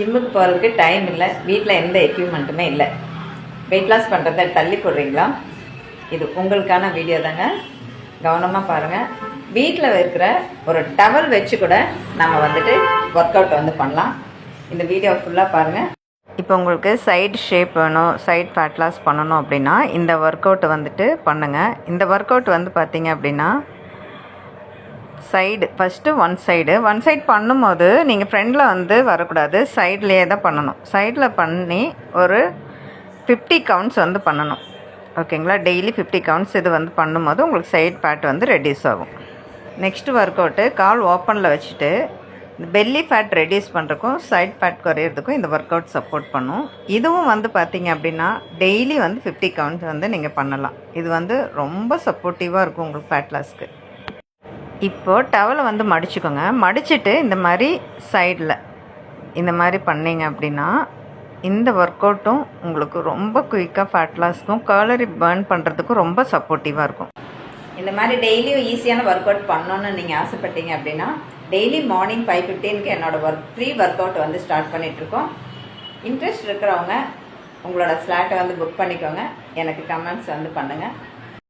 ஜிம்முக்கு போகிறதுக்கு டைம் இல்லை, வீட்டில் எந்த எக்யூப்மெண்ட்டுமே இல்லை, வெயிட் லாஸ் பண்ணுறதை தள்ளி போடுறீங்களா? இது உங்களுக்கான வீடியோ தாங்க. கவனமாக பாருங்கள். வீட்டில் இருக்கிற ஒரு டவல் வச்சு கூட நம்ம வந்துட்டு ஒர்க் அவுட் பண்ணலாம். இந்த வீடியோ ஃபுல்லாக பாருங்கள். இப்போ உங்களுக்கு சைடு ஷேப் வேணும், சைட் ஃபேட் லாஸ் பண்ணணும் அப்படின்னா இந்த ஒர்க் அவுட் பண்ணுங்கள். இந்த ஒர்க் அவுட் பார்த்தீங்க அப்படின்னா சைடு ஃபஸ்ட்டு ஒன் சைடு பண்ணும்போது நீங்கள் ஃப்ரண்டில் வரக்கூடாது, சைட்லேயே தான் பண்ணணும். சைடில் பண்ணி ஒரு 50 கவுண்ட்ஸ் பண்ணணும். ஓகேங்களா? டெய்லி 50 கவுண்ட்ஸ் இது பண்ணும்போது உங்களுக்கு சைட் ஃபேட் ரெடியூஸ் ஆகும். நெக்ஸ்ட்டு ஒர்க் அவுட்டு கால் ஓப்பனில் வச்சுட்டு பெல்லி ஃபேட் ரெடியூஸ் பண்ணுறதுக்கும் சைட் ஃபேட் குறையிறதுக்கும் இந்த ஒர்க் அவுட் சப்போர்ட் பண்ணும். இதுவும் பார்த்தீங்க அப்படின்னா டெய்லி 50 கவுண்ட்ஸ் நீங்கள் பண்ணலாம். இது ரொம்ப சப்போர்ட்டிவாக இருக்கும் உங்களுக்கு ஃபேட் லாஸ்க்கு. இப்போது டவலை மடிச்சுக்கோங்க. மடிச்சுட்டு இந்த மாதிரி சைடில் இந்த மாதிரி பண்ணிங்க அப்படின்னா இந்த ஒர்க் அவுட்டும் உங்களுக்கு ரொம்ப குயிக்காக ஃபேட் லாஸ்க்கும் கேலரி பர்ன் பண்ணுறதுக்கும் ரொம்ப சப்போர்ட்டிவாக இருக்கும். இந்த மாதிரி டெய்லியும் ஈஸியான ஒர்க் அவுட் பண்ணணுன்னு நீங்கள் ஆசைப்பட்டீங்க அப்படின்னா டெய்லி மார்னிங் 5:15க்கு என்னோடய ஃப்ரீ ஒர்க் அவுட் ஸ்டார்ட் பண்ணிகிட்ருக்கோம். இன்ட்ரெஸ்ட் இருக்கிறவங்க உங்களோட ஸ்லாட்டை புக் பண்ணிக்கோங்க. எனக்கு கமெண்ட்ஸ் பண்ணுங்கள்.